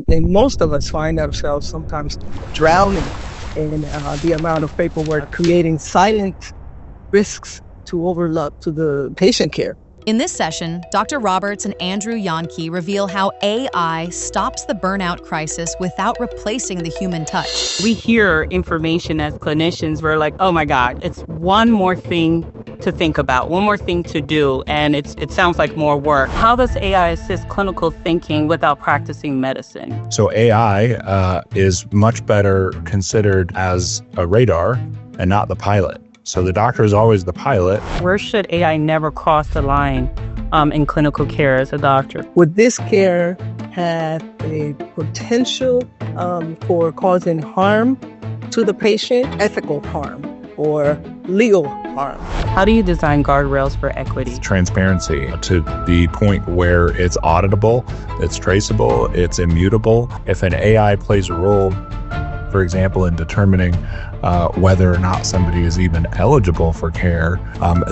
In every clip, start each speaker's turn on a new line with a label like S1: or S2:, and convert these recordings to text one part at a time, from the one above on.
S1: And most of us find ourselves sometimes drowning in the amount of paperwork, creating silent risks to overlook to the patient care.
S2: In this session, Dr. Roberts and Andrew Yonke reveal how AI stops the burnout crisis without replacing the human touch.
S3: We hear information as clinicians, we're like, oh my God, it's one more thing to think about, one more thing to do, and it sounds like more work. How does AI assist clinical thinking without practicing medicine?
S4: So AI is much better considered as a radar and not the pilot. So the doctor is always the pilot.
S3: Where should AI never cross the line in clinical care as a doctor?
S1: Would this care have a potential for causing harm to the patient, ethical harm or legal harm?
S3: How do you design guardrails for equity?
S4: Transparency to the point where it's auditable, it's traceable, it's immutable. If an AI plays a role, for example, in determining whether or not somebody is even eligible for care,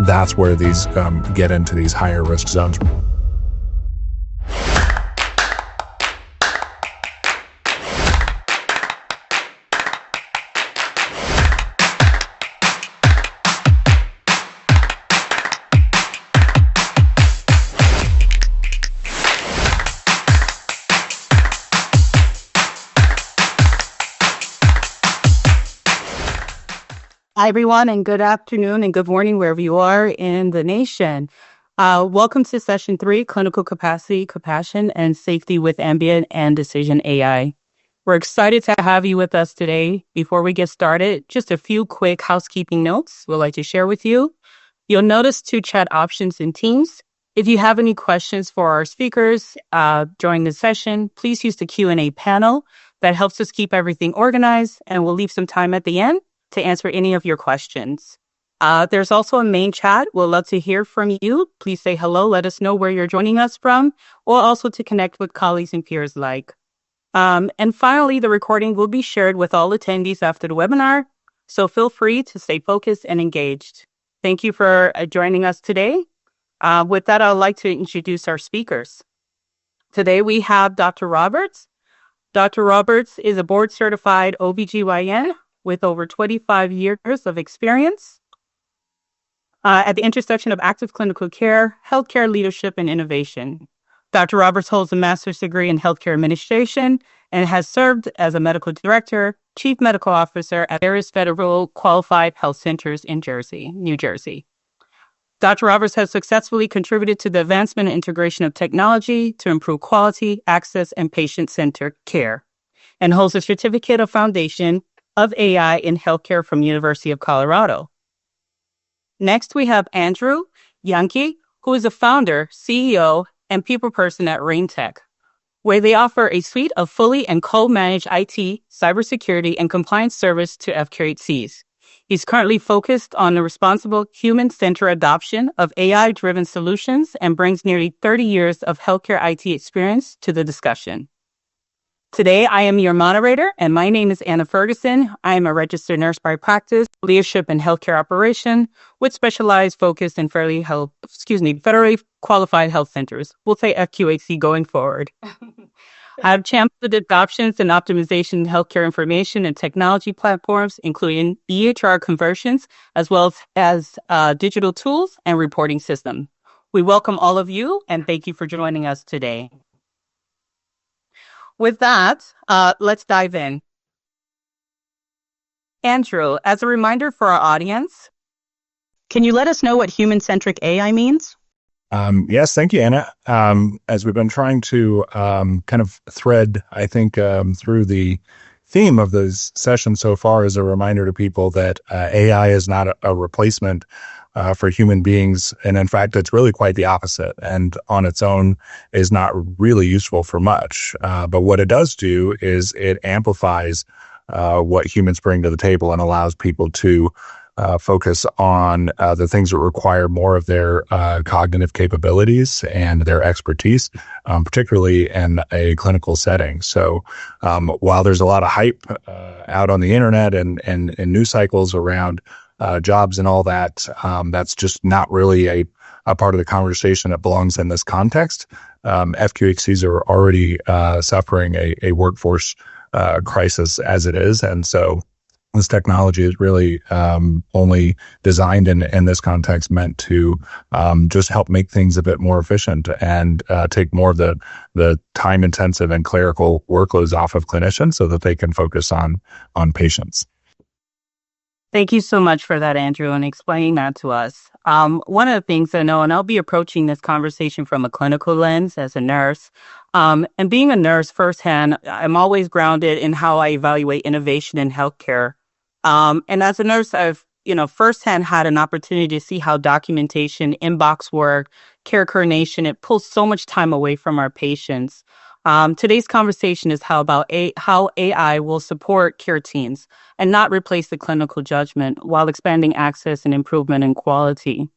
S4: that's where these get into these higher risk zones.
S3: Hi, everyone, and good afternoon and good morning, wherever you are in the nation. Welcome to Session 3, Clinical Capacity, Compassion, and Safety with Ambient and Decision AI. We're excited to have you with us today. Before we get started, just a few quick housekeeping notes we'd like to share with you. You'll notice 2 chat options in Teams. If you have any questions for our speakers during the session, please use the Q&A panel. That helps us keep everything organized, and we'll leave some time at the end to answer any of your questions. There's also a main chat. We'd love to hear from you. Please say hello. Let us know where you're joining us from, or also to connect with colleagues and peers alike. And finally, the recording will be shared with all attendees after the webinar, so feel free to stay focused and engaged. Thank you for joining us today. With that, I'd like to introduce our speakers. Today, we have Dr. Roberts. Dr. Roberts is a board-certified OBGYN with over 25 years of experience at the intersection of active clinical care, healthcare leadership, and innovation. Dr. Roberts holds a master's degree in healthcare administration and has served as a medical director, chief medical officer at various federal qualified health centers in New Jersey. Dr. Roberts has successfully contributed to the advancement and integration of technology to improve quality, access, and patient-centered care, and holds a certificate of foundation of AI in healthcare from University of Colorado. Next, we have Andrew Yonke, who is the founder, CEO, and people person at RainTech, where they offer a suite of fully and co-managed IT, cybersecurity, and compliance service to FQHCs. He's currently focused on the responsible human-centered adoption of AI-driven solutions and brings nearly 30 years of healthcare IT experience to the discussion. Today, I am your moderator, and my name is Anna Ferguson. I am a registered nurse by practice, leadership and healthcare operation, with specialized focus in federally qualified health centers. We'll say FQHC going forward. I have championed adoptions and optimization in healthcare information and technology platforms, including EHR conversions, as well as digital tools and reporting systems. We welcome all of you, and thank you for joining us today. With that, let's dive in. Andrew, as a reminder for our audience, can you let us know what human-centric AI means?
S4: Yes, thank you, Anna. As we've been trying to kind of thread, I think, through the theme of this session so far, is a reminder to people that AI is not a replacement for human beings. And in fact, it's really quite the opposite, and on its own is not really useful for much. But what it does do is it amplifies what humans bring to the table and allows people to focus on the things that require more of their cognitive capabilities and their expertise, particularly in a clinical setting. So while there's a lot of hype out on the internet and news cycles around jobs and all that, that's just not really a part of the conversation that belongs in this context. FQHCs are already suffering a workforce crisis as it is. And so this technology is really only designed in this context meant to just help make things a bit more efficient and take more of the time-intensive and clerical workloads off of clinicians so that they can focus on patients.
S3: Thank you so much for that, Andrew, and explaining that to us. One of the things I know, and I'll be approaching this conversation from a clinical lens as a nurse, and being a nurse firsthand, I'm always grounded in how I evaluate innovation in healthcare. And as a nurse, I've, firsthand had an opportunity to see how documentation, inbox work, care coordination, it pulls so much time away from our patients. Today's conversation is how AI will support care teams and not replace the clinical judgment while expanding access and improvement in quality.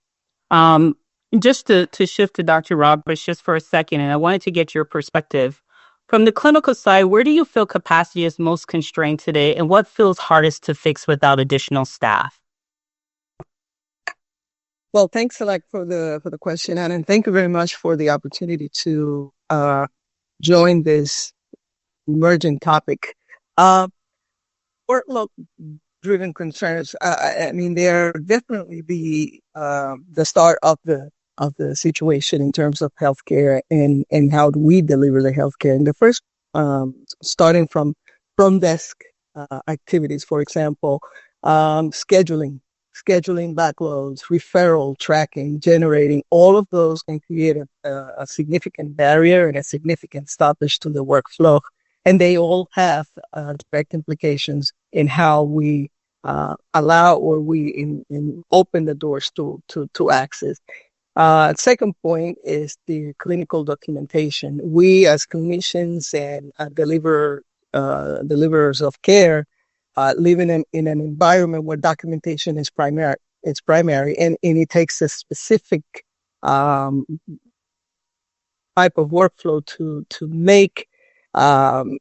S3: Just to shift to Dr. Roberts just for a second, and I wanted to get your perspective. From the clinical side, where do you feel capacity is most constrained today, and what feels hardest to fix without additional staff?
S1: Well, thanks a lot for the question, and thank you very much for the opportunity to join this emerging topic. Workload-driven concerns. I mean, they're definitely the start of the situation in terms of healthcare and how do we deliver the healthcare. And the first, starting from desk activities, for example, scheduling backloads, referral tracking, generating, all of those can create a significant barrier and a significant stoppage to the workflow. And they all have direct implications in how we allow or we open the doors to access. Second point is the clinical documentation. We as clinicians and deliverers of care live in an environment where documentation is primary. It's primary, and it takes a specific type of workflow to make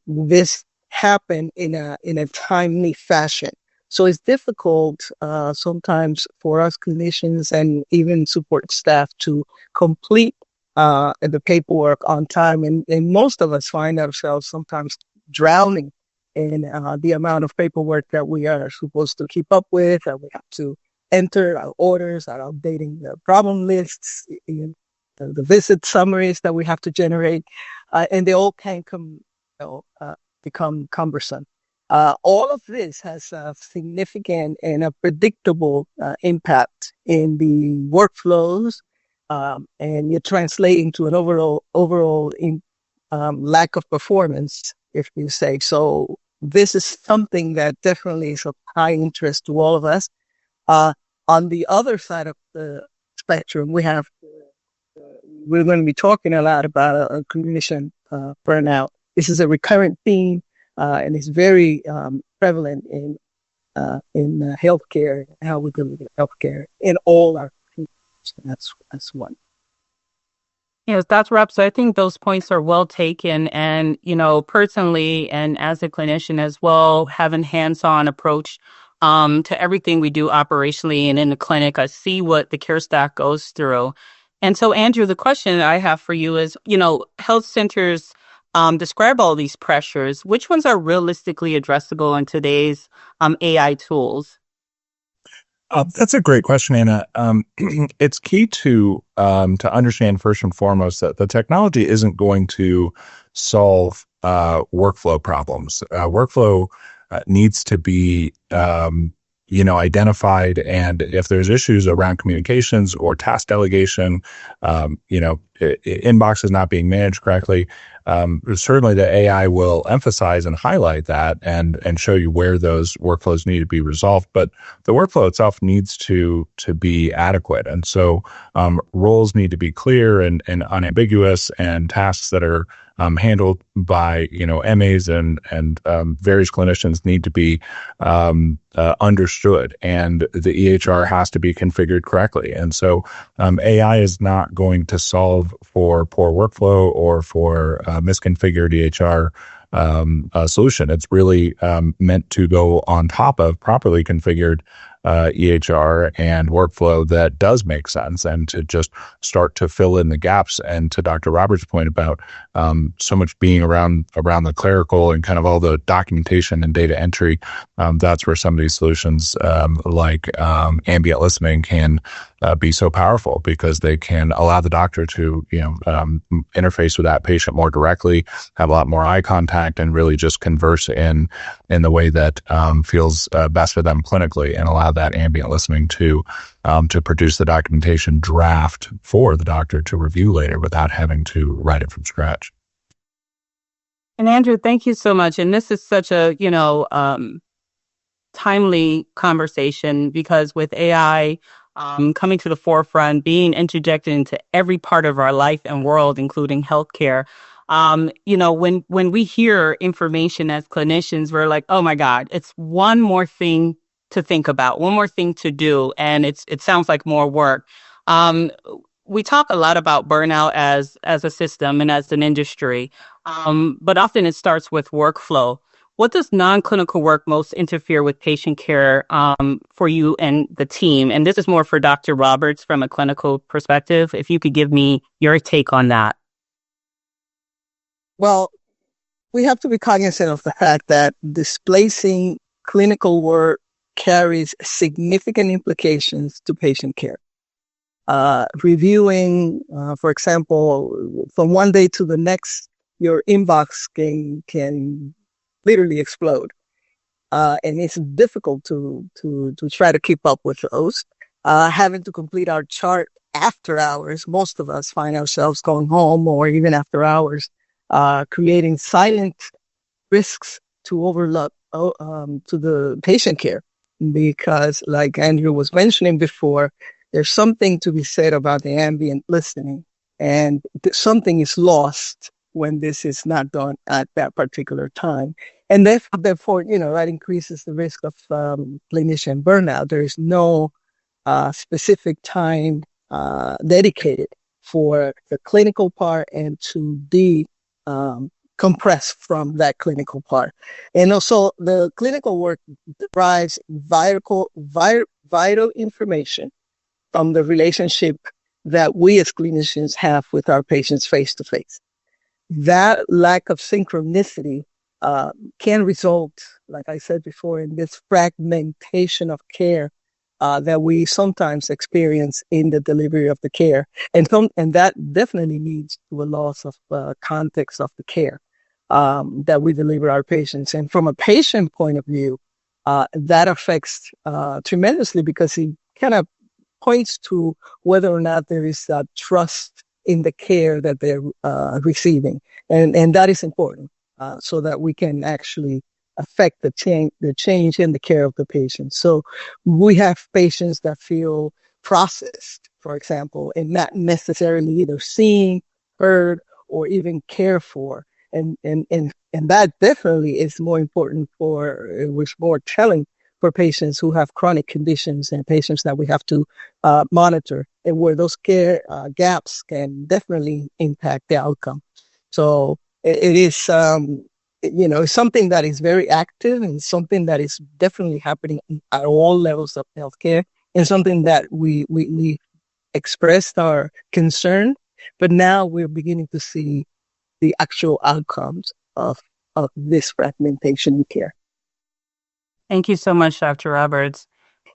S1: this happen in a timely fashion. So it's difficult sometimes for us clinicians and even support staff to complete the paperwork on time. And most of us find ourselves sometimes drowning in the amount of paperwork that we are supposed to keep up with. We have to enter our orders, our updating the problem lists, the visit summaries that we have to generate, and they all can become cumbersome. All of this has a significant and a predictable impact in the workflows, and you translate into an overall lack of performance, if you say. So this is something that definitely is of high interest to all of us. On the other side of the spectrum, we're going to be talking a lot about a clinician burnout. This is a recurrent theme. And it's very prevalent in healthcare, how we deliver healthcare in all our communities. That's one.
S3: Yes, that's right. So I think those points are well taken. And, personally, and as a clinician as well, having hands-on approach to everything we do operationally and in the clinic, I see what the care staff goes through. And so, Andrew, the question I have for you is, health centers describe all these pressures. Which ones are realistically addressable in today's AI tools?
S4: That's a great question, Anna. It's key to understand first and foremost that the technology isn't going to solve workflow problems. Workflow needs to be identified, and if there's issues around communications or task delegation, inbox is not being managed correctly, certainly the AI will emphasize and highlight that and show you where those workflows need to be resolved. But the workflow itself needs to be adequate. And so roles need to be clear and unambiguous, and tasks that are handled by MAs and various clinicians need to be understood, and the EHR has to be configured correctly. And so AI is not going to solve for poor workflow or for misconfigured EHR solution. It's really meant to go on top of properly configured EHR and workflow that does make sense, and to just start to fill in the gaps. And to Dr. Roberts' point about so much being around the clerical and kind of all the documentation and data entry, that's where some of these solutions like ambient listening can be so powerful, because they can allow the doctor to interface with that patient more directly, have a lot more eye contact, and really just converse in the way that feels best for them clinically, and allow that ambient listening to produce the documentation draft for the doctor to review later without having to write it from scratch.
S3: And Andrew, thank you so much. And this is such a timely conversation, because with AI coming to the forefront, being interjected into every part of our life and world, including healthcare. When we hear information as clinicians, we're like, oh my God, it's one more thing to think about, one more thing to do. And it sounds like more work. We talk a lot about burnout as a system and as an industry, but often it starts with workflow. What does non-clinical work most interfere with patient care for you and the team? And this is more for Dr. Roberts from a clinical perspective. If you could give me your take on that.
S1: Well, we have to be cognizant of the fact that displacing clinical work carries significant implications to patient care. Reviewing, for example, from one day to the next, your inbox can literally explode. And it's difficult to try to keep up with those. Having to complete our chart after hours, most of us find ourselves going home or even after hours, creating silent risks to overlook to the patient care. Because like Andrew was mentioning before, there's something to be said about the ambient listening, and something is lost when this is not done at that particular time. And therefore, that increases the risk of clinician burnout. There is no specific time dedicated for the clinical part and to compress from that clinical part. And also the clinical work derives vital information from the relationship that we as clinicians have with our patients face to face. That lack of synchronicity can result, like I said before, in this fragmentation of care that we sometimes experience in the delivery of the care. And that definitely leads to a loss of context of the care that we deliver our patients. And from a patient point of view, that affects tremendously, because it kind of points to whether or not there is trust in the care that they're receiving. And that is important so that we can actually affect the change in the care of the patient. So we have patients that feel processed, for example, and not necessarily either seen, heard, or even cared for. And that definitely is more important was more telling for patients who have chronic conditions and patients that we have to monitor, and where those care gaps can definitely impact the outcome. So it is, something that is very active, and something that is definitely happening at all levels of healthcare, and something that we expressed our concern, but now we're beginning to see the actual outcomes of this fragmentation in care.
S3: Thank you so much, Dr. Roberts.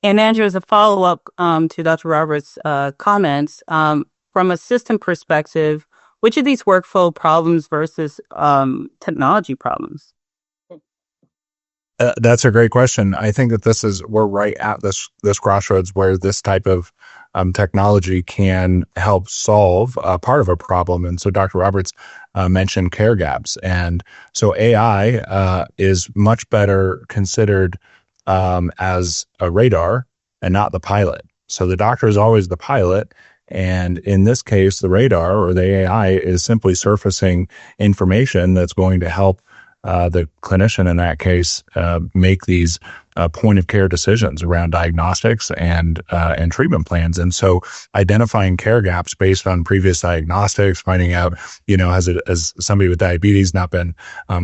S3: And Andrew, as a follow-up to Dr. Roberts' comments, from a system perspective, which of these workflow problems versus technology problems?
S4: That's a great question. I think that we're right at this crossroads where this type of technology can help solve part of a problem. And so Dr. Roberts mentioned care gaps. And so AI is much better considered as a radar and not the pilot. So the doctor is always the pilot. And in this case, the radar or the AI is simply surfacing information that's going to help the clinician in that case make these point of care decisions around diagnostics and treatment plans. And so identifying care gaps based on previous diagnostics, finding out, has somebody with diabetes not been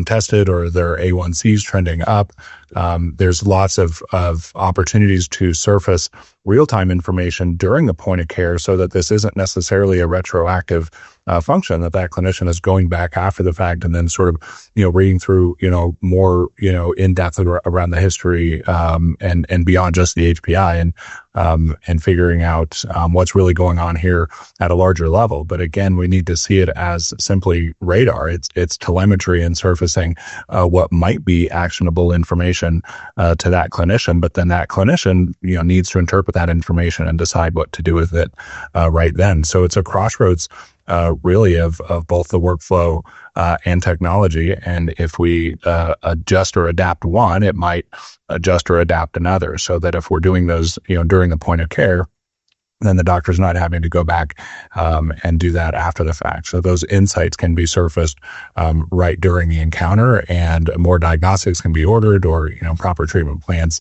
S4: tested, or their A1Cs trending up. There's lots of opportunities to surface real-time information during the point of care, so that this isn't necessarily a retroactive function, that clinician is going back after the fact and then sort of, reading through, more, in depth around the history, and beyond just the HPI, and figuring out what's really going on here at a larger level. But again, we need to see it as simply radar. It's telemetry and surfacing what might be actionable information to that clinician, but then that clinician, needs to interpret that information and decide what to do with it right then. So it's a crossroads really of both the workflow and technology. And if we adjust or adapt one, it might adjust or adapt another, so that if we're doing those, during the point of care, then the doctor's not having to go back and do that after the fact. So those insights can be surfaced right during the encounter, and more diagnostics can be ordered, or proper treatment plans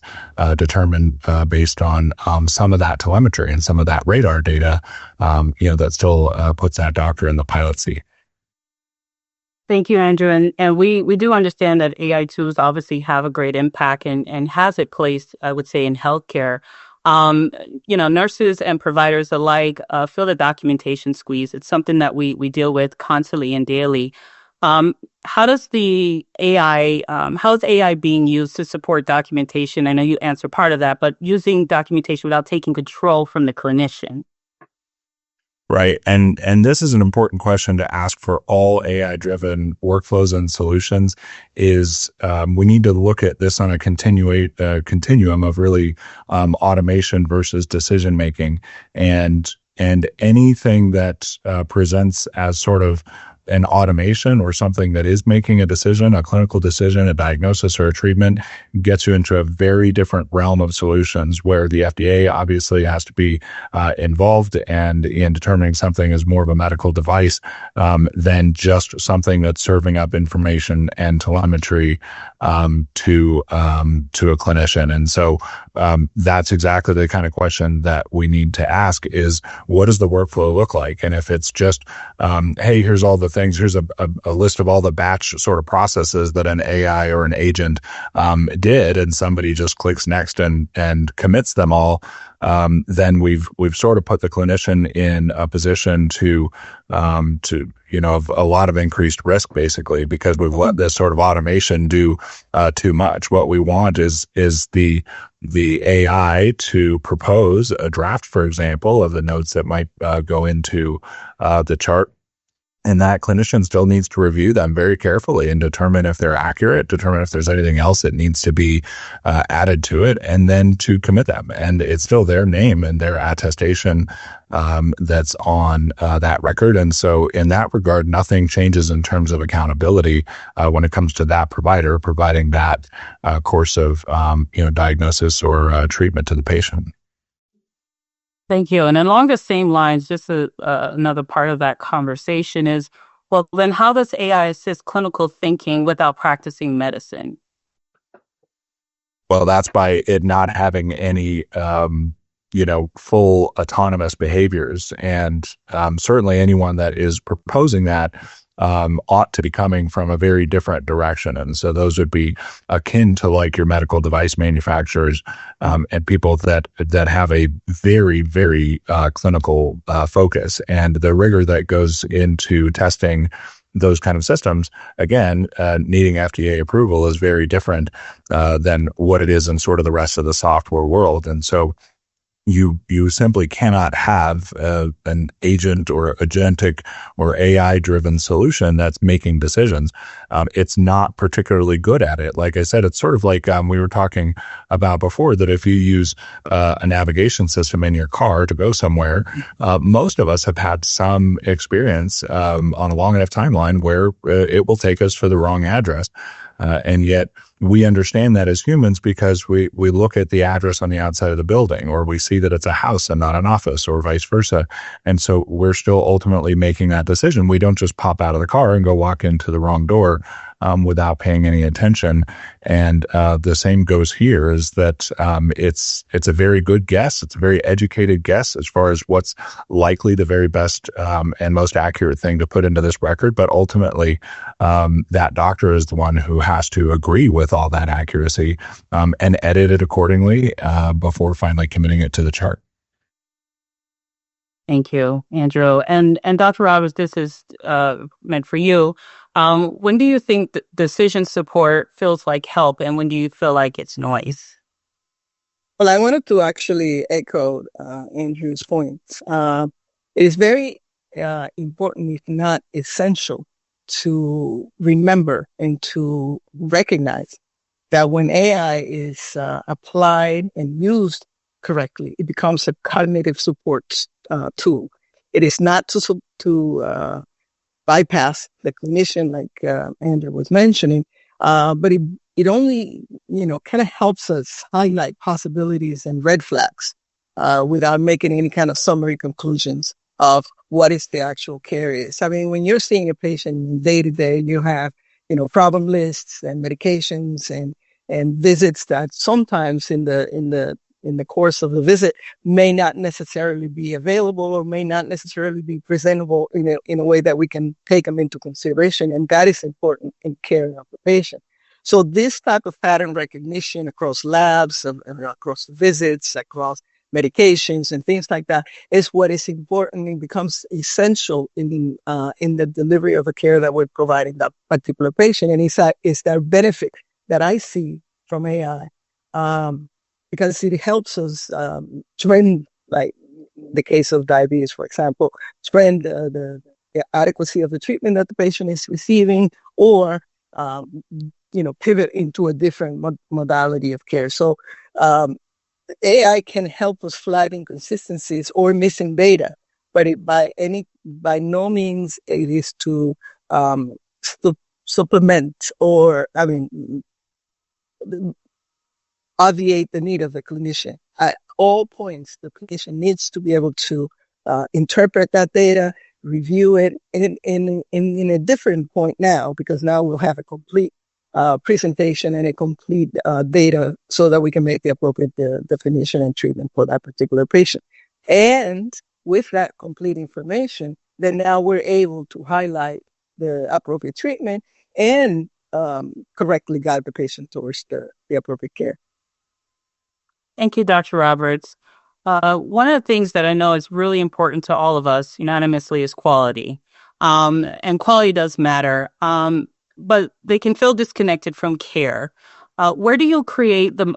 S4: determined based on some of that telemetry and some of that radar data, that still puts that doctor in the pilot seat.
S3: Thank you, Andrew. And we do understand that AI tools obviously have a great impact and has a place, I would say, in healthcare. Nurses and providers alike feel the documentation squeeze. It's something that we deal with constantly and daily. How is AI being used to support documentation? I know you answered part of that, but using documentation without taking control from the clinician.
S4: Right. And this is an important question to ask for all AI-driven workflows and solutions. Is we need to look at this on a continuum of really automation versus decision making, and anything that presents as sort of an automation or something that is making a decision, a clinical decision, a diagnosis, or a treatment, gets you into a very different realm of solutions, where the FDA obviously has to be involved and in determining something as more of a medical device than just something that's serving up information and telemetry to a clinician. And so that's exactly the kind of question that we need to ask: is what does the workflow look like? And if it's just, hey, here's all the things, here's a list of all the batch sort of processes that an AI or an agent did, and somebody just clicks next and commits them all, then we've sort of put the clinician in a position to of a lot of increased risk, basically, because we've let this sort of automation do too much. What we want is the AI to propose a draft, for example, of the notes that might go into the chart. And that clinician still needs to review them very carefully and determine if they're accurate, determine if there's anything else that needs to be added to it, and then to commit them. And it's still their name and their attestation that's on that record. And so in that regard, nothing changes in terms of accountability when it comes to that provider providing that course of diagnosis or treatment to the patient.
S3: Thank you. And along the same lines, just another part of that conversation is, well, then how does AI assist clinical thinking without practicing medicine?
S4: Well, that's by it not having any, full autonomous behaviors. And certainly anyone that is proposing that ought to be coming from a very different direction. And so those would be akin to like your medical device manufacturers and people that have a very, very clinical focus. And the rigor that goes into testing those kind of systems, again, needing FDA approval is very different than what it is in sort of the rest of the software world. And so you simply cannot have an agent or agentic or AI-driven solution that's making decisions. It's not particularly good at it. Like I said, it's sort of like we were talking about before, that if you use a navigation system in your car to go somewhere, most of us have had some experience on a long enough timeline where it will take us to the wrong address. And yet we understand that as humans because we look at the address on the outside of the building, or we see that it's a house and not an office, or vice versa. And so we're still ultimately making that decision. We don't just pop out of the car and go walk into the wrong door without paying any attention. And the same goes here, is that it's a very good guess. It's a very educated guess as far as what's likely the very best and most accurate thing to put into this record. But ultimately, that doctor is the one who has to agree with all that accuracy and edit it accordingly before finally committing it to the chart.
S3: Thank you, Andrew. And Dr. Roberts, this is meant for you. When do you think that decision support feels like help, and when do you feel like it's noise?
S1: Well, I wanted to actually echo Andrew's point. It is very important, if not essential, to remember and to recognize that when AI is applied and used correctly, it becomes a cognitive support tool. It is not to bypass the clinician, like Andrew was mentioning, but it only, kind of helps us highlight possibilities and red flags without making any kind of summary conclusions of what is the actual care is. I mean, when you're seeing a patient day to day, you have, problem lists and medications and visits that sometimes in the course of the visit may not necessarily be available or may not necessarily be presentable in a way that we can take them into consideration. And that is important in caring of the patient. So this type of pattern recognition across labs, across visits, across medications and things like that is what is important and becomes essential in the delivery of the care that we're providing that particular patient. And it's that benefit that I see from AI. Because it helps us trend, like the case of diabetes, for example, trend the adequacy of the treatment that the patient is receiving, or pivot into a different modality of care. So AI can help us flag inconsistencies or missing data, but by no means it is to supplement or obviate the need of the clinician. At all points, the clinician needs to be able to interpret that data, review it in a different point now, because now we'll have a complete presentation and a complete data so that we can make the appropriate definition and treatment for that particular patient. And with that complete information, then now we're able to highlight the appropriate treatment and correctly guide the patient towards the appropriate care.
S3: Thank you, Dr. Roberts. One of the things that I know is really important to all of us unanimously is quality. And quality does matter, but they can feel disconnected from care. Where do you create the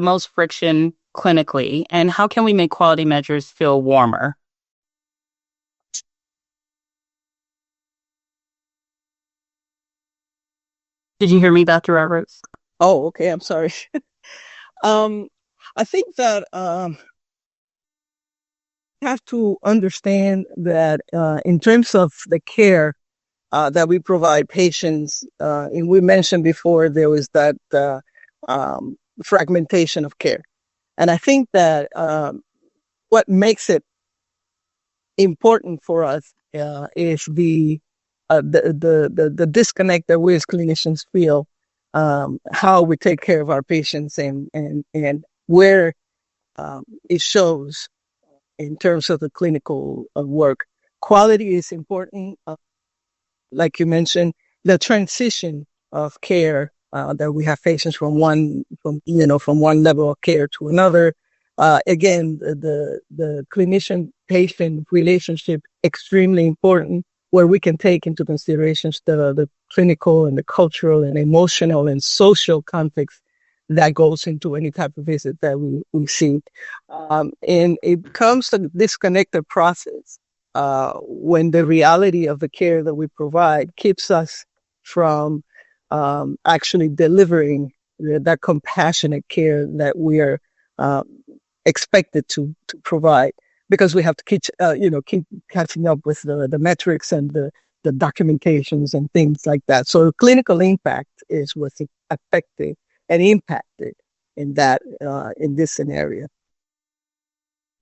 S3: most friction clinically, and how can we make quality measures feel warmer? Did you hear me, Dr. Roberts?
S1: Oh, okay. I'm sorry. I think that have to understand that in terms of the care that we provide patients, and we mentioned before there was that fragmentation of care, and I think that what makes it important for us is the disconnect that we as clinicians feel. How we take care of our patients and where it shows in terms of the clinical work. Quality is important. Like you mentioned, the transition of care that we have patients from one level of care to another. Again, the clinician-patient relationship extremely important, where we can take into considerations the clinical and the cultural and emotional and social context that goes into any type of visit that we see. And it becomes a disconnected process when the reality of the care that we provide keeps us from actually delivering that compassionate care that we are expected to provide, because we have to keep catching up with the metrics and the documentations and things like that. So clinical impact is what's affected and impacted in this scenario.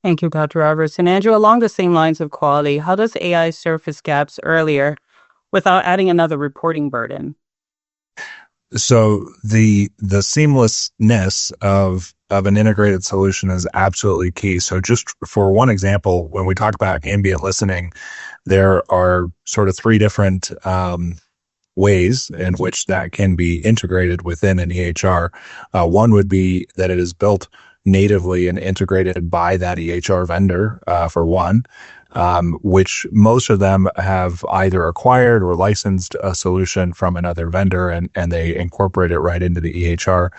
S3: Thank you, Dr. Roberts. And Andrew, along the same lines of quality, how does AI surface gaps earlier without adding another reporting burden?
S4: So the seamlessness of an integrated solution is absolutely key. So just for one example, when we talk about ambient listening, there are sort of three different ways in which that can be integrated within an EHR. One would be that it is built natively and integrated by that EHR vendor, for one, which most of them have either acquired or licensed a solution from another vendor, and they incorporate it right into the EHR.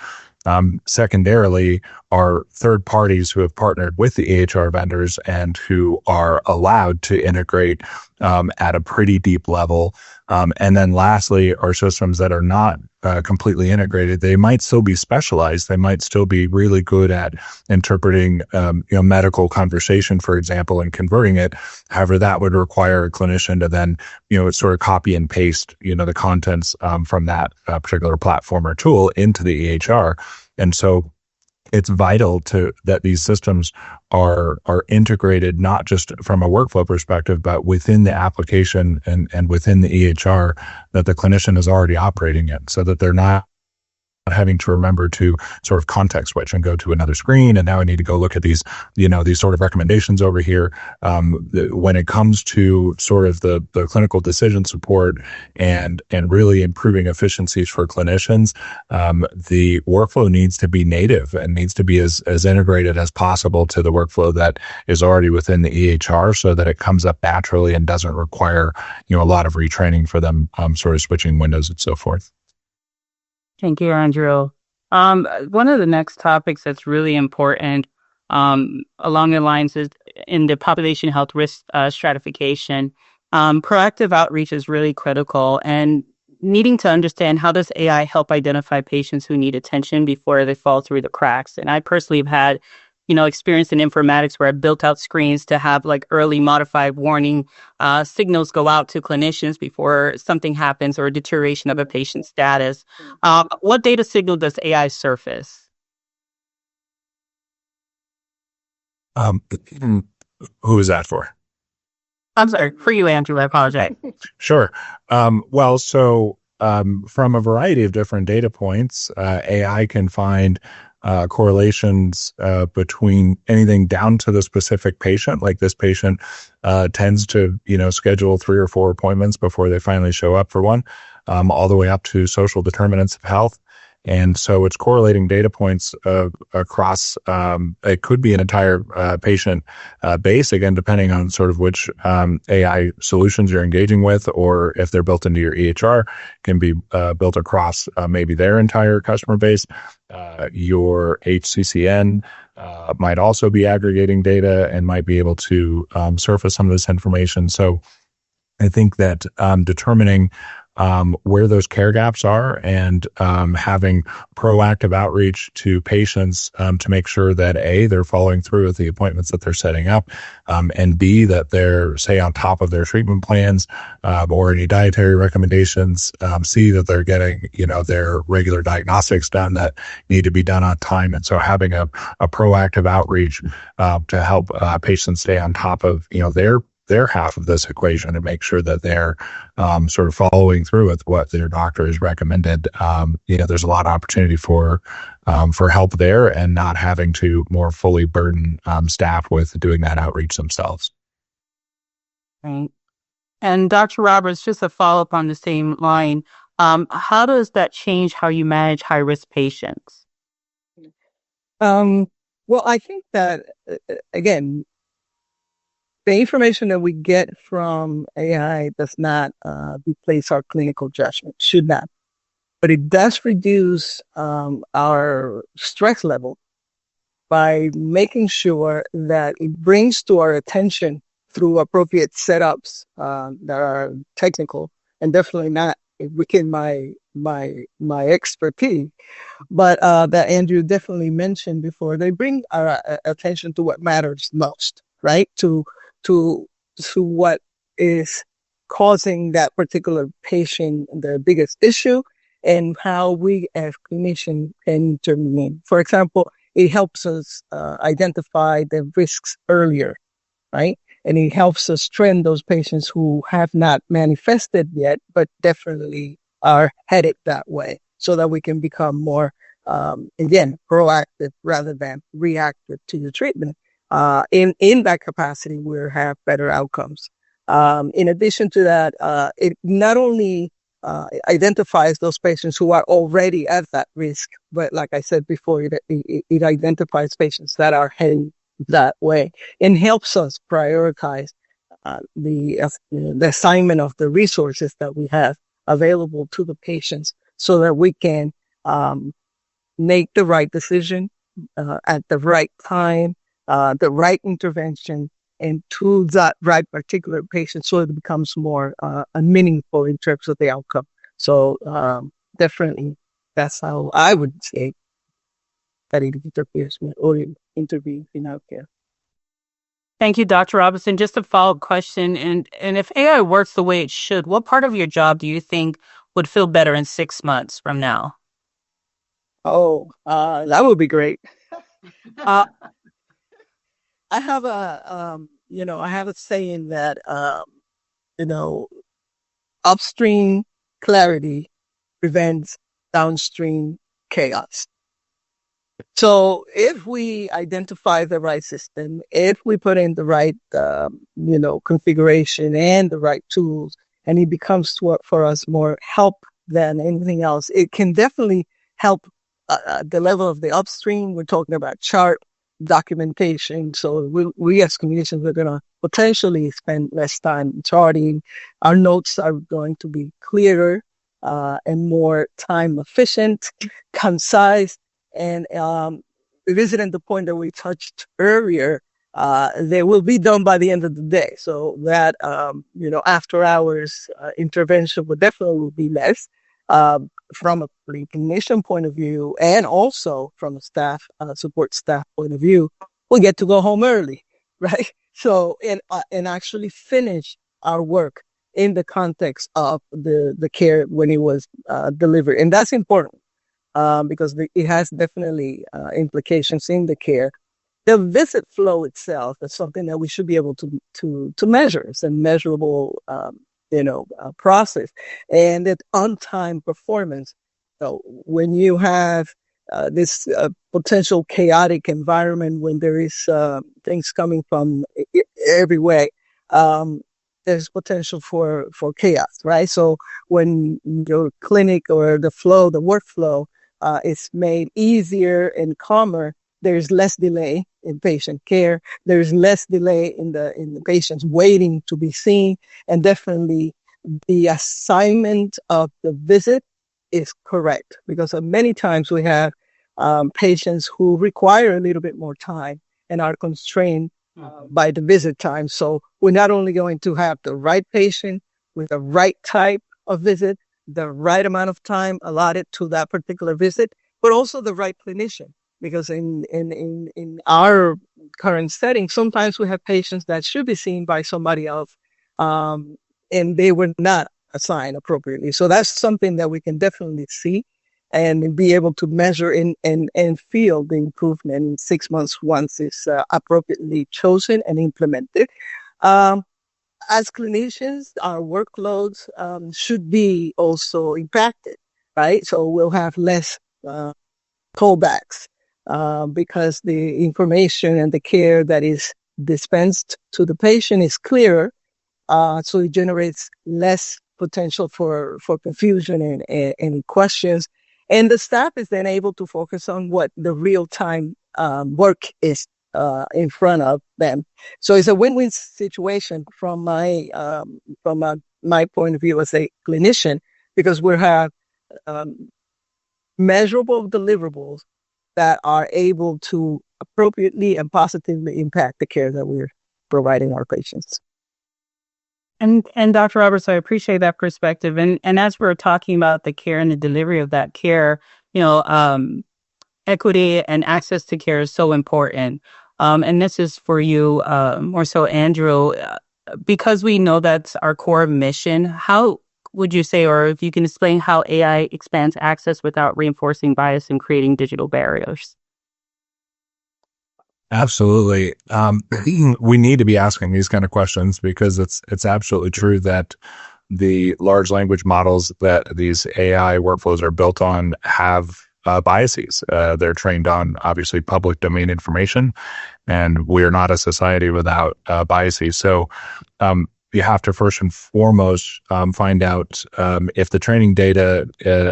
S4: Secondarily, are third parties who have partnered with the EHR vendors and who are allowed to integrate at a pretty deep level. And then lastly, are systems that are not completely integrated. They might still be specialized. They might still be really good at interpreting, medical conversation, for example, and converting it. However, that would require a clinician to then, sort of copy and paste, the contents from that particular platform or tool into the EHR. And so it's vital that these systems are integrated, not just from a workflow perspective, but within the application and within the EHR that the clinician is already operating in, so that they're not having to remember to sort of context switch and go to another screen. And now I need to go look at these sort of recommendations over here. When it comes to sort of the clinical decision support and really improving efficiencies for clinicians, the workflow needs to be native and needs to be as integrated as possible to the workflow that is already within the EHR, so that it comes up naturally and doesn't require, a lot of retraining for them, sort of switching windows and so forth.
S3: Thank you, Andrew. One of the next topics that's really important along the lines is in the population health risk stratification. Proactive outreach is really critical, and needing to understand how does AI help identify patients who need attention before they fall through the cracks. And I personally have had experience in informatics where I built out screens to have like early modified warning signals go out to clinicians before something happens or a deterioration of a patient's status. What data signal does AI surface?
S4: Who is that for?
S3: I'm sorry, for you, Andrew. I apologize.
S4: Sure. From a variety of different data points, AI can find correlations between anything down to the specific patient. Like this patient tends to, schedule 3 or 4 appointments before they finally show up for one, all the way up to social determinants of health. And so it's correlating data points across, it could be an entire patient base, again, depending on sort of which AI solutions you're engaging with, or if they're built into your EHR, can be built across maybe their entire customer base. Your HCCN might also be aggregating data and might be able to surface some of this information. So I think that determining where those care gaps are and having proactive outreach to patients to make sure that A, they're following through with the appointments that they're setting up, and B, that they're, say, on top of their treatment plans or any dietary recommendations, C, that they're getting, their regular diagnostics done that need to be done on time. And so having a proactive outreach to help patients stay on top of, their half of this equation and make sure that they're sort of following through with what their doctor has recommended. There's a lot of opportunity for help there, and not having to more fully burden staff with doing that outreach themselves.
S3: Right. And Dr. Roberts, just a follow-up on the same line, how does that change how you manage high-risk patients?
S1: Well, I think that, again, the information that we get from AI does not replace our clinical judgment, should not. But it does reduce our stress level by making sure that it brings to our attention through appropriate setups that are technical and definitely not within my expertise, but that Andrew definitely mentioned before. They bring our attention to what matters most, right? To what is causing that particular patient the biggest issue, and how we as clinicians can intervene. For example, it helps us identify the risks earlier, right? and it helps us trend those patients who have not manifested yet, but definitely are headed that way, so that we can become more, again, proactive rather than reactive to the treatment. In that capacity, we'll have better outcomes. In addition to that, it not only identifies those patients who are already at that risk, but like I said before, it identifies patients that are heading that way and helps us prioritize the assignment of the resources that we have available to the patients, so that we can make the right decision at the right time, the right intervention, and to that right particular patient, so it becomes more meaningful in terms of the outcome. So definitely, that's how I would say that it interferes with or intervenes in healthcare.
S3: Thank you, Dr. Robinson. Just a follow-up question. And if AI works the way it should, what part of your job do you think would feel better in 6 months from now?
S1: Oh, that would be great. I have I have a saying that, you know, upstream clarity prevents downstream chaos. So if we identify the right system, if we put in the right, configuration and the right tools, and it becomes for us more help than anything else, it can definitely help the level of the upstream. We're talking about chart documentation. So we as clinicians, we're going to potentially spend less time charting. Our notes are going to be clearer and more time efficient, concise. And revisiting the point that we touched earlier, they will be done by the end of the day. So that, after hours intervention would definitely be less from a clinician point of view, and also from a staff, support staff point of view. We get to go home early, right? So, and actually finish our work in the context of the care when it was delivered. And that's important. Because it has definitely implications in the care. The visit flow itself is something that we should be able to measure. It's a measurable, process, and that on-time performance. So when you have this potential chaotic environment, when there is things coming from every way, there's potential for chaos, right? So when your clinic or the workflow is made easier and calmer, there's less delay in patient care. There's less delay in the patients waiting to be seen, and definitely the assignment of the visit is correct, because many times we have patients who require a little bit more time and are constrained by the visit time. So we're not only going to have the right patient with the right type of visit, the right amount of time allotted to that particular visit, but also the right clinician. Because in our current setting, sometimes we have patients that should be seen by somebody else, and they were not assigned appropriately. So that's something that we can definitely see and be able to measure and feel the improvement in 6 months once it's appropriately chosen and implemented. As clinicians, our workloads should be also impacted, right? So we'll have less callbacks because the information and the care that is dispensed to the patient is clearer. So it generates less potential for confusion and questions. And the staff is then able to focus on what the real-time work is in front of them. So it's a win-win situation from my point of view as a clinician, because we have measurable deliverables that are able to appropriately and positively impact the care that we're providing our patients.
S3: And Dr. Roberts, I appreciate that perspective. And as we're talking about the care and the delivery of that care, equity and access to care is so important. And this is for you, more so, Andrew, because we know that's our core mission. How would you say, or if you can explain how AI expands access without reinforcing bias and creating digital barriers?
S4: Absolutely. We need to be asking these kind of questions because it's absolutely true that the large language models that these AI workflows are built on have biases. They're trained on obviously public domain information, and we're not a society without biases. So you have to first and foremost find out if the training data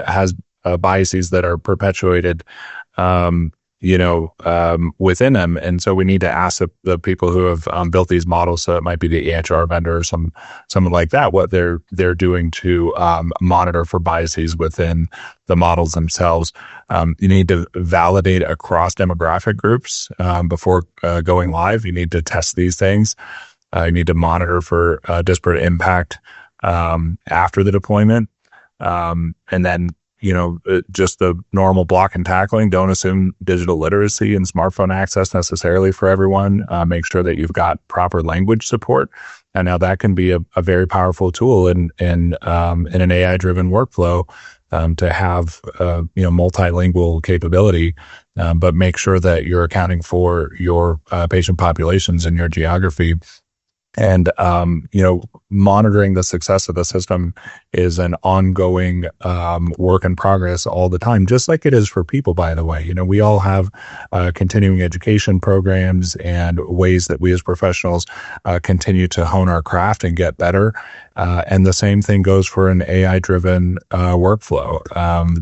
S4: has biases that are perpetuated within them. And so we need to ask the people who have built these models, so it might be the EHR vendor or someone like that, what they're doing to monitor for biases within the models themselves. You need to validate across demographic groups before going live. You need to test these things. You need to monitor for disparate impact after the deployment. And then just the normal block and tackling. Don't assume digital literacy and smartphone access necessarily for everyone. Make sure that you've got proper language support. And now that can be a very powerful tool in an AI-driven workflow to have multilingual capability. But make sure that you're accounting for your patient populations and your geography. And, monitoring the success of the system is an ongoing work in progress all the time, just like it is for people, by the way. We all have continuing education programs and ways that we as professionals continue to hone our craft and get better. And the same thing goes for an AI-driven workflow.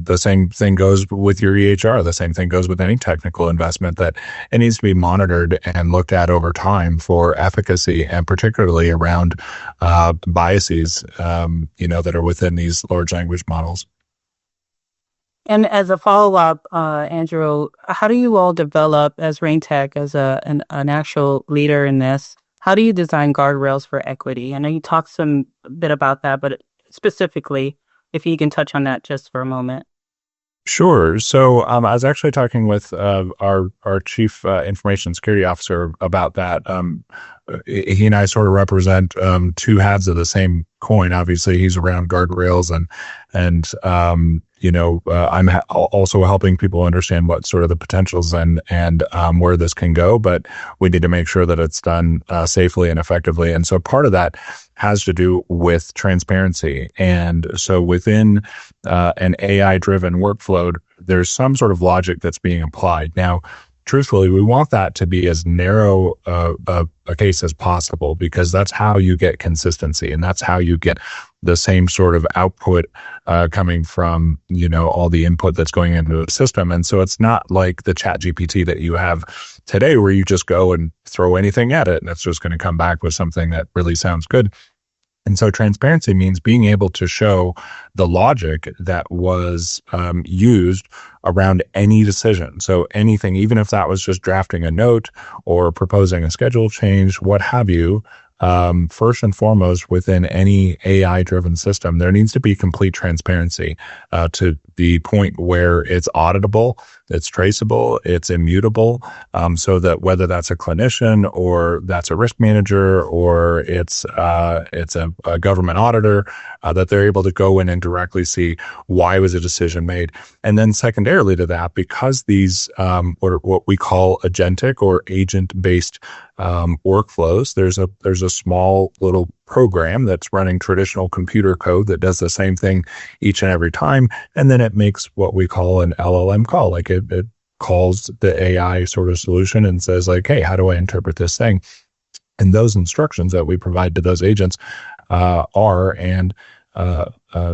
S4: The same thing goes with your EHR. The same thing goes with any technical investment, that it needs to be monitored and looked at over time for efficacy, and particularly around biases, that are within these large language models.
S3: And as a follow-up, Andrew, how do you all develop as RainTech, as an actual leader in this? How do you design guardrails for equity? I know you talked a bit about that, but specifically, if you can touch on that just for a moment.
S4: Sure. So I was actually talking with our chief information security officer about that. He and I sort of represent two halves of the same coin. Obviously, he's around guardrails, and I'm also helping people understand what sort of the potentials and where this can go. But we need to make sure that it's done safely and effectively. And so part of that has to do with transparency. And so within an AI-driven workflow, there's some sort of logic that's being applied. Now, truthfully, we want that to be as narrow a case as possible, because that's how you get consistency, and that's how you get the same sort of output coming from all the input that's going into the system. And so it's not like the Chat GPT that you have today, where you just go and throw anything at it and it's just going to come back with something that really sounds good. And so transparency means being able to show the logic that was used around any decision. So anything, even if that was just drafting a note or proposing a schedule change, what have you, first and foremost, within any AI-driven system, there needs to be complete transparency to the point where it's auditable, it's traceable, it's immutable, so that whether that's a clinician or that's a risk manager or it's a government auditor, that they're able to go in and directly see why was a decision made. And then secondarily to that, because these what we call agentic or agent-based workflows, there's a small little program that's running traditional computer code that does the same thing each and every time, and then it makes what we call an LLM call. Like it calls the AI sort of solution and says like, hey, how do I interpret this thing? And those instructions that we provide to those agents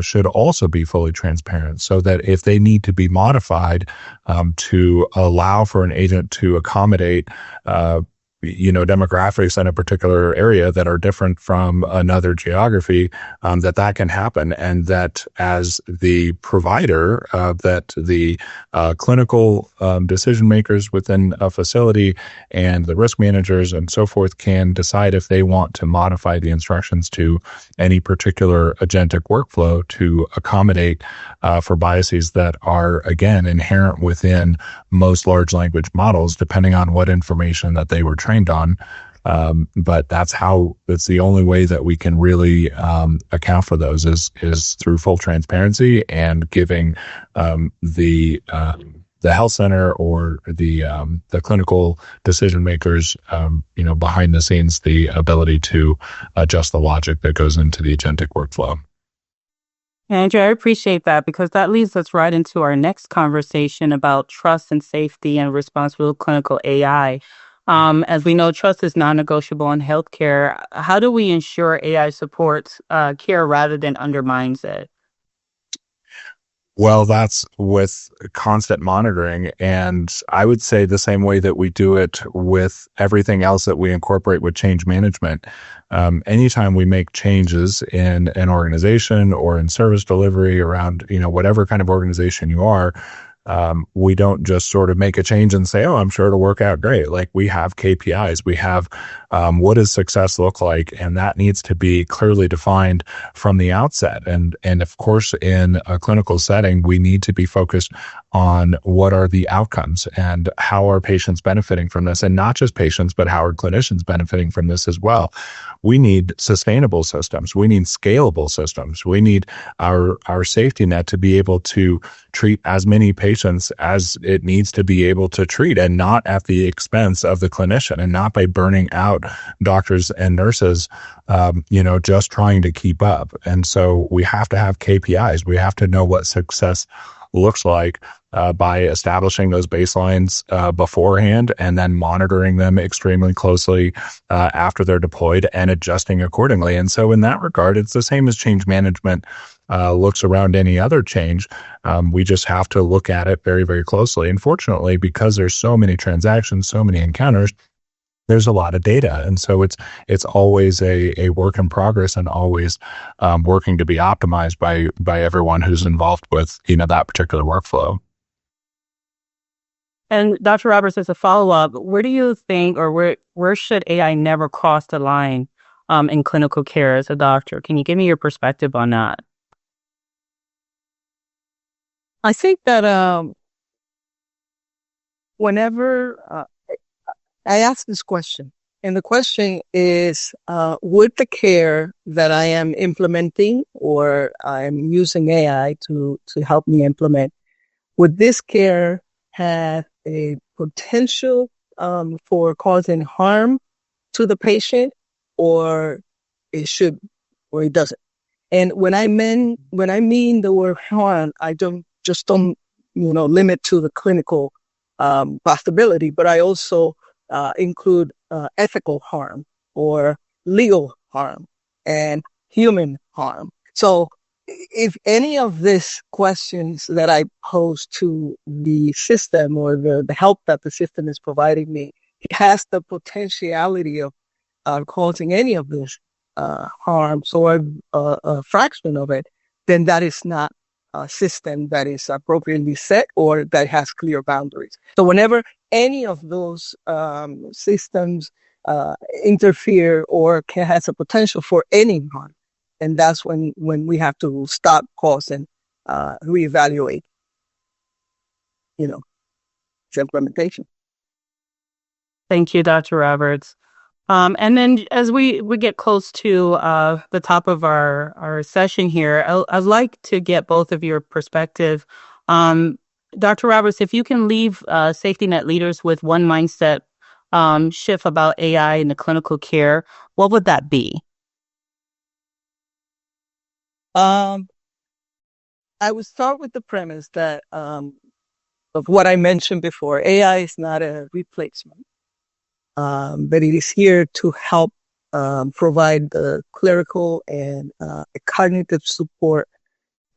S4: should also be fully transparent, so that if they need to be modified to allow for an agent to accommodate demographics in a particular area that are different from another geography, that can happen. And that as the provider, that the clinical decision makers within a facility and the risk managers and so forth can decide if they want to modify the instructions to any particular agentic workflow to accommodate for biases that are, again, inherent within most large language models, depending on what information that they were trained on. But that's the only way that we can really account for those is through full transparency and giving the health center or the clinical decision makers, behind the scenes, the ability to adjust the logic that goes into the agentic workflow.
S3: Andrew, I appreciate that because that leads us right into our next conversation about trust and safety and responsible clinical AI. As we know, trust is non-negotiable in healthcare. How do we ensure AI supports care rather than undermines it?
S4: Well, that's with constant monitoring. And I would say the same way that we do it with everything else that we incorporate with change management. Anytime we make changes in an organization or in service delivery around, whatever kind of organization you are, we don't just sort of make a change and say, oh, I'm sure it'll work out great. Like, we have KPIs, we have what does success look like? And that needs to be clearly defined from the outset. And of course, in a clinical setting, we need to be focused on what are the outcomes and how are patients benefiting from this, and not just patients, but how are clinicians benefiting from this as well. We need sustainable systems. We need scalable systems. We need our safety net to be able to treat as many patients as it needs to be able to treat, and not at the expense of the clinician, and not by burning out doctors and nurses, just trying to keep up. And so we have to have KPIs. We have to know what success looks like by establishing those baselines beforehand, and then monitoring them extremely closely after they're deployed and adjusting accordingly. And so in that regard, it's the same as change management looks around any other change. We just have to look at it very, very closely. Unfortunately, because there's so many transactions, so many encounters, there's a lot of data. And so it's always a work in progress, and always working to be optimized by everyone who's involved with, that particular workflow.
S3: And Dr. Roberts, as a follow-up, where do you think, or where should AI never cross the line in clinical care as a doctor? Can you give me your perspective on that?
S1: I think that whenever I ask this question, and the question is, would the care that I am implementing, or I'm using AI to help me implement, would this care have a potential for causing harm to the patient, or it doesn't? And when I mean the word harm, I don't limit to the clinical possibility, but I also include ethical harm, or legal harm, and human harm. So if any of these questions that I pose to the system, or the help that the system is providing me, has the potentiality of causing any of this harms, or a fraction of it, then that is not a system that is appropriately set, or that has clear boundaries. So whenever any of those systems interfere, or has a potential for any harm, and that's when we have to stop, pause, and reevaluate, its implementation.
S3: Thank you, Dr. Roberts. And then as we get close to the top of our session here, I'd like to get both of your perspective. Dr. Roberts, if you can leave safety net leaders with one mindset shift about AI in the clinical care, what would that be?
S1: I would start with the premise that of what I mentioned before. AI is not a replacement, but it is here to help provide the clerical and cognitive support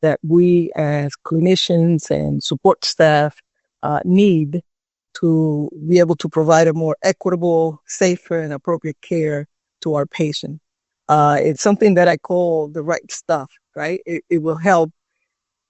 S1: that we as clinicians and support staff need to be able to provide a more equitable, safer, and appropriate care to our patients. It's something that I call the right stuff, right? It will help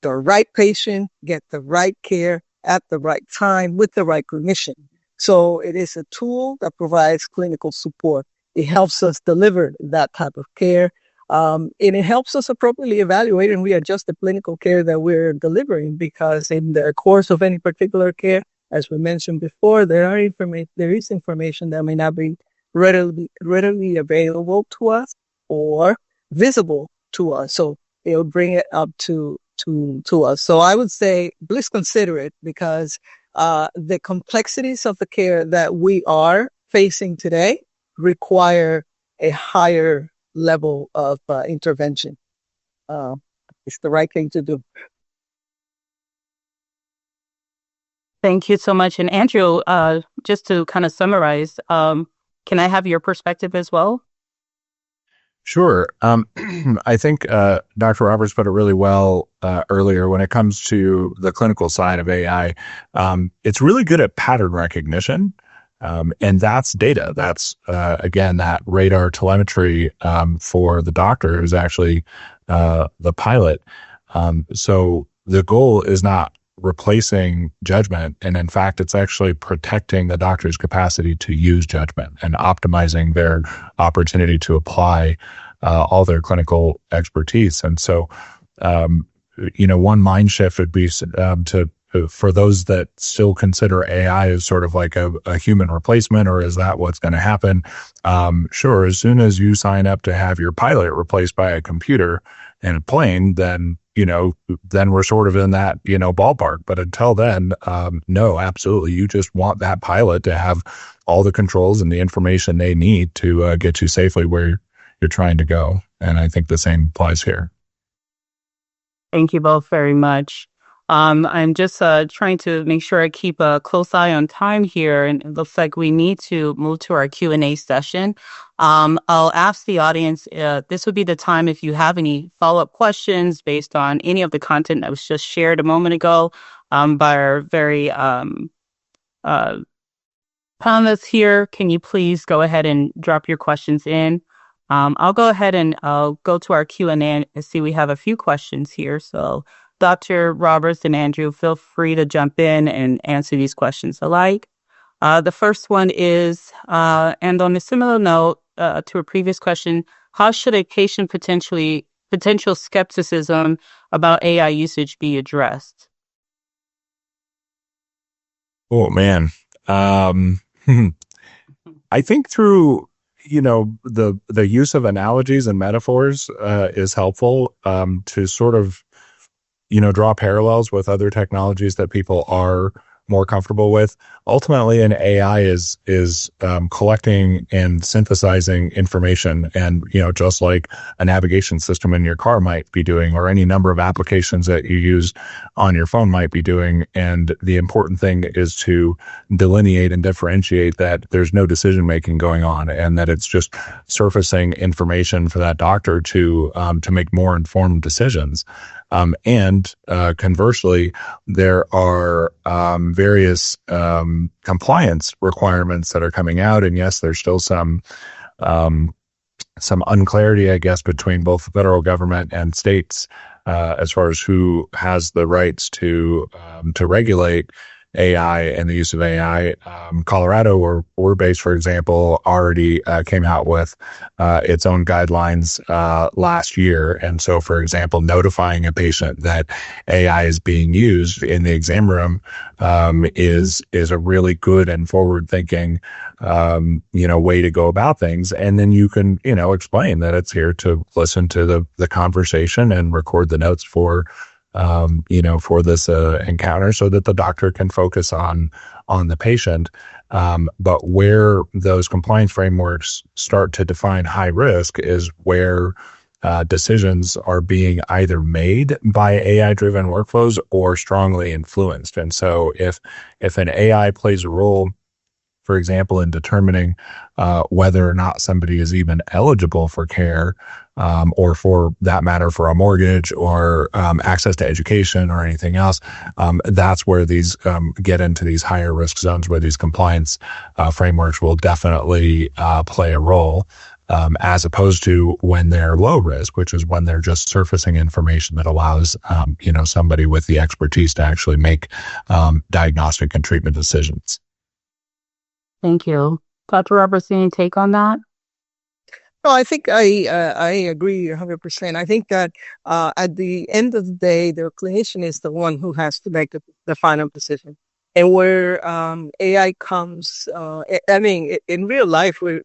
S1: the right patient get the right care at the right time with the right clinician. So it is a tool that provides clinical support. It helps us deliver that type of care. And it helps us appropriately evaluate and readjust the clinical care that we're delivering, because in the course of any particular care, as we mentioned before, there is information that may not be readily available to us or visible to us. So it'll bring it up to us. So I would say, please consider it, because the complexities of the care that we are facing today require a higher level of intervention. It's the right thing to do.
S3: Thank you so much. And Andrew, just to kind of summarize, can I have your perspective as well?
S4: Sure. I think Dr. Roberts put it really well earlier when it comes to the clinical side of AI. It's really good at pattern recognition. And that's data. That's, again, that radar telemetry for the doctor who's actually the pilot. So the goal is not replacing judgment. And in fact, it's actually protecting the doctor's capacity to use judgment and optimizing their opportunity to apply all their clinical expertise. And so, one mind shift would be for those that still consider AI as sort of like a human replacement, or is that what's going to happen? Sure. As soon as you sign up to have your pilot replaced by a computer and a plane, then we're sort of in that, ballpark. But until then, no, absolutely. You just want that pilot to have all the controls and the information they need to get you safely where you're trying to go. And I think the same applies here.
S3: Thank you both very much. I'm just trying to make sure I keep a close eye on time here, and it looks like we need to move to our Q&A session. I'll ask the audience, this would be the time if you have any follow-up questions based on any of the content that was just shared a moment ago by our very panelists here. Can you please go ahead and drop your questions in? I'll go ahead and I'll go to our Q&A and see we have a few questions here. So Dr. Roberts and Andrew, feel free to jump in and answer these questions alike. The first one is, and on a similar note to a previous question, how should a patient potential skepticism about AI usage be addressed?
S4: Oh, man. I think through, the use of analogies and metaphors is helpful to sort of draw parallels with other technologies that people are more comfortable with. Ultimately, an AI is collecting and synthesizing information, and just like a navigation system in your car might be doing, or any number of applications that you use on your phone might be doing. And the important thing is to delineate and differentiate that there's no decision making going on, and that it's just surfacing information for that doctor to make more informed decisions. And conversely, there are various compliance requirements that are coming out, and yes, there's still some unclarity, I guess, between both the federal government and states as far as who has the rights to regulate AI and the use of AI. Colorado, where we're based, for example, already came out with its own guidelines last year. And so, for example, notifying a patient that AI is being used in the exam room is a really good and forward-thinking way to go about things. And then you can explain that it's here to listen to the conversation and record the notes for this encounter, so that the doctor can focus on the patient. But where those compliance frameworks start to define high risk is where decisions are being either made by AI-driven workflows or strongly influenced. And so if an AI plays a role, for example, in determining whether or not somebody is even eligible for care, or for that matter, for a mortgage or access to education or anything else, that's where these get into these higher risk zones, where these compliance frameworks will definitely play a role, as opposed to when they're low risk, which is when they're just surfacing information that allows somebody with the expertise to actually make diagnostic and treatment decisions.
S3: Thank you. Dr. Roberts, any take on that?
S1: No, I think I agree 100%. I think that at the end of the day, the clinician is the one who has to make the final decision. And where AI comes, in real life, where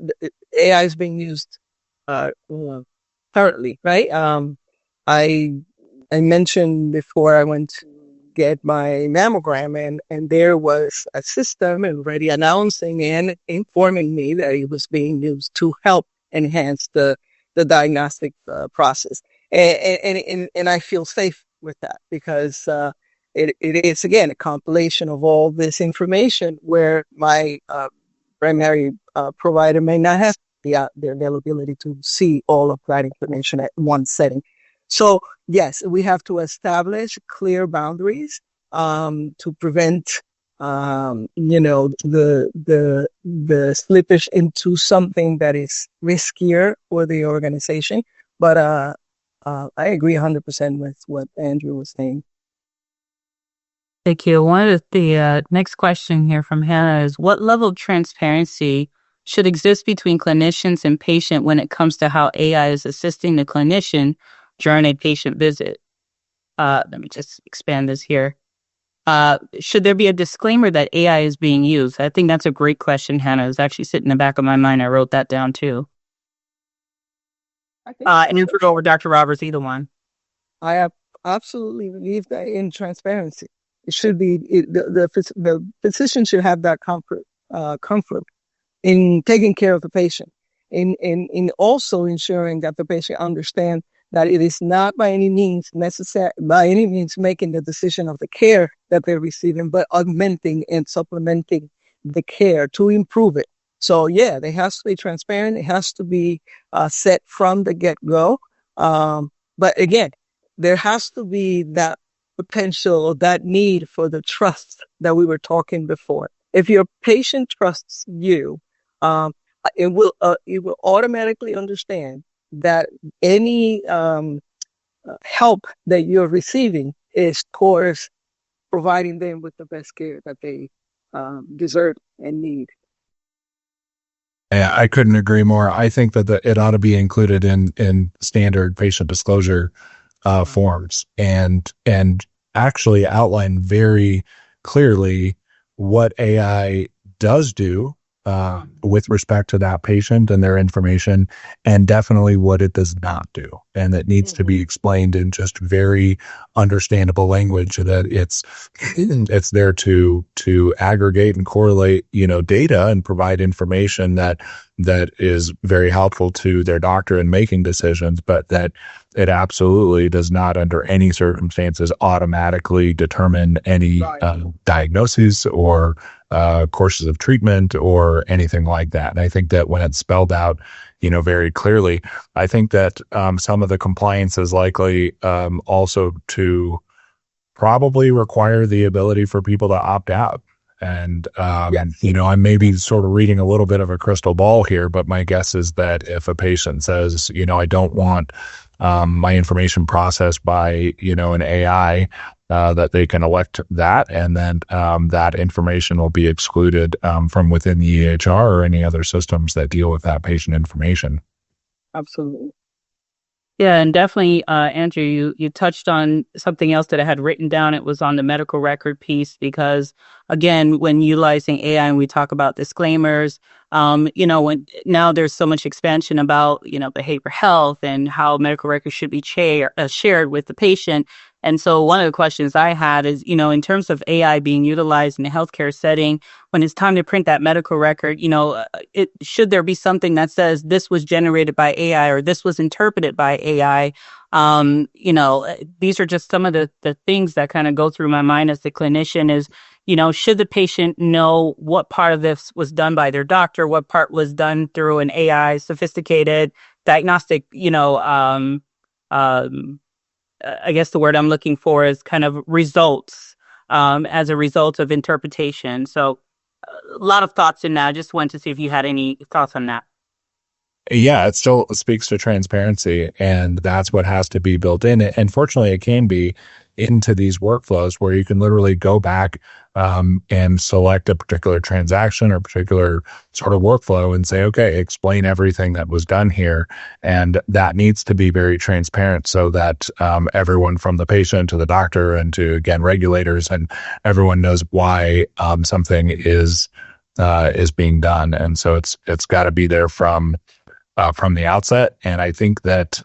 S1: AI is being used currently, right? I mentioned before I went to get my mammogram, and there was a system already announcing and informing me that it was being used to help enhance the diagnostic process. And I feel safe with that because it is, again, a compilation of all this information where my primary provider may not have the availability to see all of that information at one setting. So yes, we have to establish clear boundaries to prevent the slippage into something that is riskier for the organization. But I agree 100% with what Andrew was saying.
S3: Thank you. One of the next question here from Hannah is, what level of transparency should exist between clinicians and patient when it comes to how AI is assisting the clinician during a patient visit? Let me just expand this here. Should there be a disclaimer that AI is being used? I think that's a great question, Hannah. It's actually sitting in the back of my mind. I wrote that down too. And then for Dr. Roberts, either one.
S1: I absolutely believe that in transparency. It should be the physician should have that comfort in taking care of the patient, in also ensuring that the patient understands that it is not by any means making the decision of the care that they're receiving, but augmenting and supplementing the care to improve it. So yeah, they has to be transparent. It has to be set from the get-go. But again, there has to be that potential, that need for the trust that we were talking before. If your patient trusts you, it will automatically understand that any help that you're receiving is towards providing them with the best care that they deserve and need.
S4: Yeah, I couldn't agree more. I think that it ought to be included in standard patient disclosure forms and actually outline very clearly what AI does do with respect to that patient and their information, and definitely what it does not do. And that needs to be explained in just very understandable language, that it's there to aggregate and correlate, data and provide information that is very helpful to their doctor in making decisions, but that it absolutely does not under any circumstances automatically determine any diagnoses or courses of treatment or anything like that. And I think that when it's spelled out, very clearly, I think that some of the compliance is likely also to probably require the ability for people to opt out. And, I may be sort of reading a little bit of a crystal ball here, but my guess is that if a patient says, I don't want my information processed by, an AI, that they can elect that, and then that information will be excluded from within the EHR or any other systems that deal with that patient information.
S1: Absolutely.
S3: Yeah, and definitely, Andrew, you touched on something else that I had written down. It was on the medical record piece, because again, when utilizing AI and we talk about disclaimers, when now there's so much expansion about, behavioral health and how medical records should be shared with the patient. And so one of the questions I had is, in terms of AI being utilized in a healthcare setting, when it's time to print that medical record, should there be something that says this was generated by AI or this was interpreted by AI? These are just some of the things that kind of go through my mind as the clinician is, should the patient know what part of this was done by their doctor, what part was done through an AI sophisticated diagnostic, I guess the word I'm looking for is kind of results as a result of interpretation. So a lot of thoughts in that. I just wanted to see if you had any thoughts on that.
S4: Yeah, it still speaks to transparency, and that's what has to be built in. And fortunately, it can be into these workflows where you can literally go back and select a particular transaction or particular sort of workflow and say, okay, explain everything that was done here. And that needs to be very transparent so that everyone from the patient to the doctor and to, again, regulators and everyone knows why something is being done. And so it's got to be there from the outset. And I think that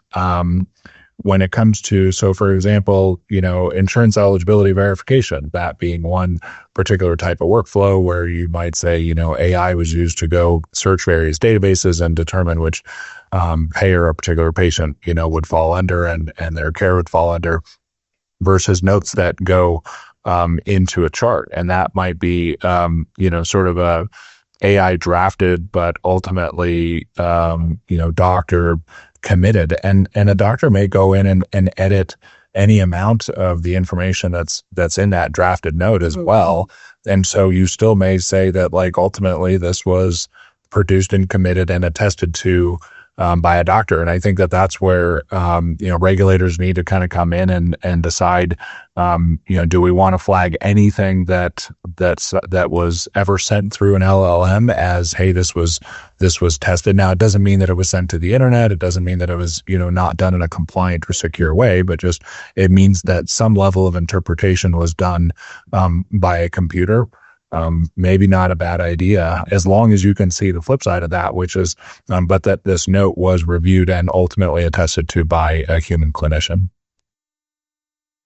S4: when it comes to, so for example, insurance eligibility verification, that being one particular type of workflow where you might say, AI was used to go search various databases and determine which payer a particular patient, would fall under and their care would fall under, versus notes that go into a chart. And that might be, sort of a AI drafted, but ultimately, doctor committed. And a doctor may go in and edit any amount of the information that's in that drafted note as well. And so you still may say that, like, ultimately this was produced and committed and attested to by a doctor. And I think that's where, regulators need to kind of come in and decide, do we want to flag anything that was ever sent through an LLM as, hey, this was tested. Now, it doesn't mean that it was sent to the internet. It doesn't mean that it was, not done in a compliant or secure way, but just, it means that some level of interpretation was done by a computer. Maybe not a bad idea, as long as you can see the flip side of that, which is, but that this note was reviewed and ultimately attested to by a human clinician.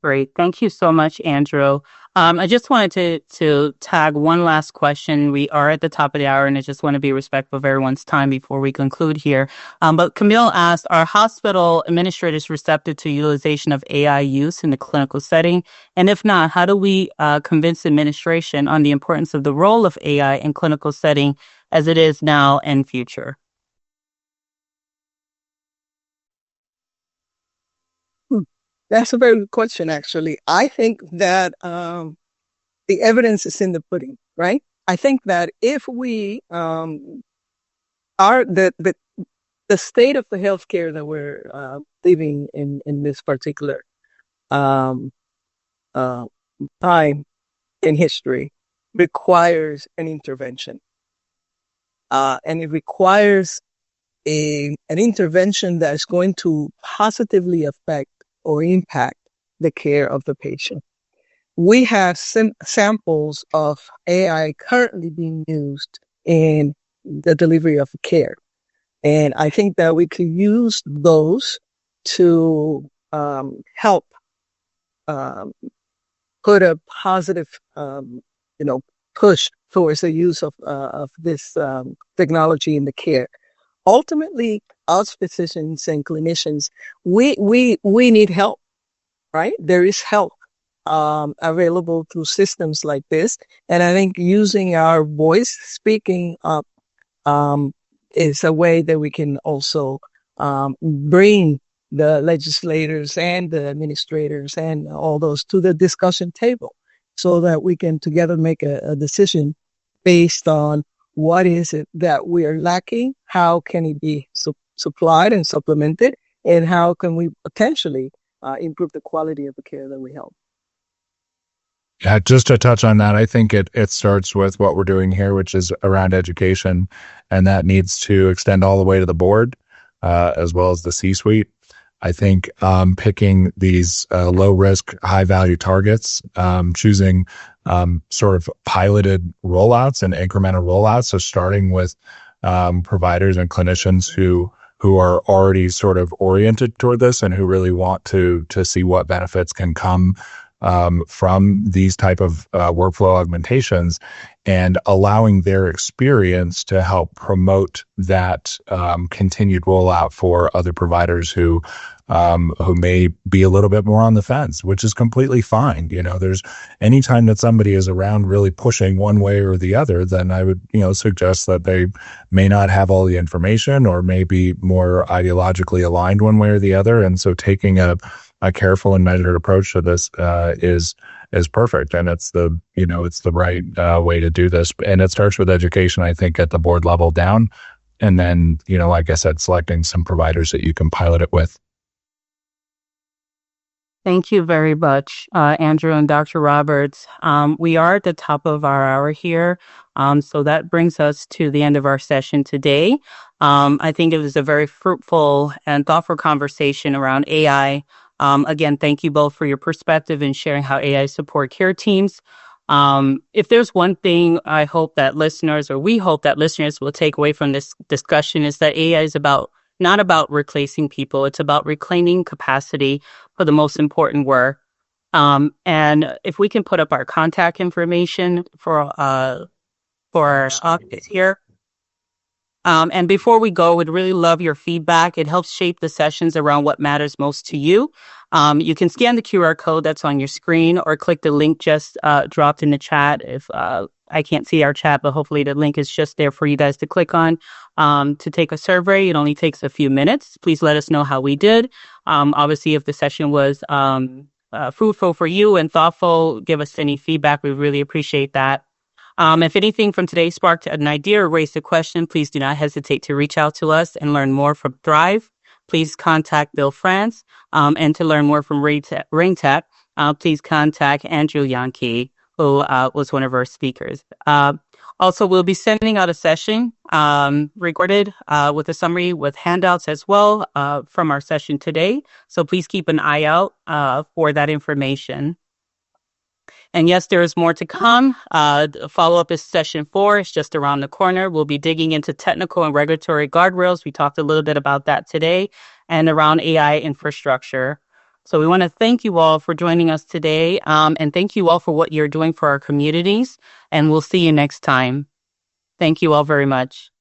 S3: Great. Thank you so much, Andrew. I just wanted to tag one last question. We are at the top of the hour, and I just want to be respectful of everyone's time before we conclude here. But Camille asked, are hospital administrators receptive to utilization of AI use in the clinical setting? And if not, how do we convince administration on the importance of the role of AI in clinical setting as it is now and future?
S1: That's a very good question, actually. I think that the evidence is in the pudding, right? I think that if we are the state of the healthcare that we're living in this particular time in history requires an intervention, and it requires an intervention that is going to positively affect or impact the care of the patient. We have samples of AI currently being used in the delivery of care. And I think that we could use those to help put a positive, push towards the use of this technology in the care. Ultimately, us physicians and clinicians, we need help, right? There is help available through systems like this. And I think using our voice, speaking up, is a way that we can also bring the legislators and the administrators and all those to the discussion table so that we can together make a decision based on what is it that we are lacking, how can it be supplied and supplemented, and how can we potentially improve the quality of the care that we help.
S4: Yeah, just to touch on that, I think it starts with what we're doing here, which is around education, and that needs to extend all the way to the board, as well as the C-suite. I think picking these low-risk, high-value targets, choosing sort of piloted rollouts and incremental rollouts, so starting with providers and clinicians who are already sort of oriented toward this and who really want to see what benefits can come from these type of workflow augmentations, and allowing their experience to help promote that continued rollout for other providers who may be a little bit more on the fence, which is completely fine. There's anytime that somebody is around really pushing one way or the other, then I would, suggest that they may not have all the information or may be more ideologically aligned one way or the other. And so taking a careful and measured approach to this is perfect, and it's the right way to do this. And it starts with education, I think, at the board level down, and then like I said, selecting some providers that you can pilot it with.
S3: Thank you very much, Andrew and Dr. Roberts. We are at the top of our hour here, so that brings us to the end of our session today. I think it was a very fruitful and thoughtful conversation around AI. Again, thank you both for your perspective and sharing how AI support care teams. If there's one thing I hope that listeners, or we hope that listeners will take away from this discussion, is that AI is about not about replacing people. It's about reclaiming capacity for the most important work. And if we can put up our contact information for our office here. And before we go, we'd really love your feedback. It helps shape the sessions around what matters most to you. You can scan the QR code that's on your screen or click the link just dropped in the chat. If I can't see our chat, but hopefully the link is just there for you guys to click on to take a survey. It only takes a few minutes. Please let us know how we did. Obviously, if the session was fruitful for you and thoughtful, give us any feedback. We really appreciate that. If anything from today sparked an idea or raised a question, please do not hesitate to reach out to us and learn more from Thrive. Please contact Bill France. And to learn more from RainTech, please contact Andrew Yankee, who was one of our speakers. Also, we'll be sending out a session recorded with a summary with handouts as well from our session today. So please keep an eye out for that information. And yes, there is more to come. Follow-up is session 4. It's just around the corner. We'll be digging into technical and regulatory guardrails. We talked a little bit about that today and around AI infrastructure. So we want to thank you all for joining us today. And thank you all for what you're doing for our communities. And we'll see you next time. Thank you all very much.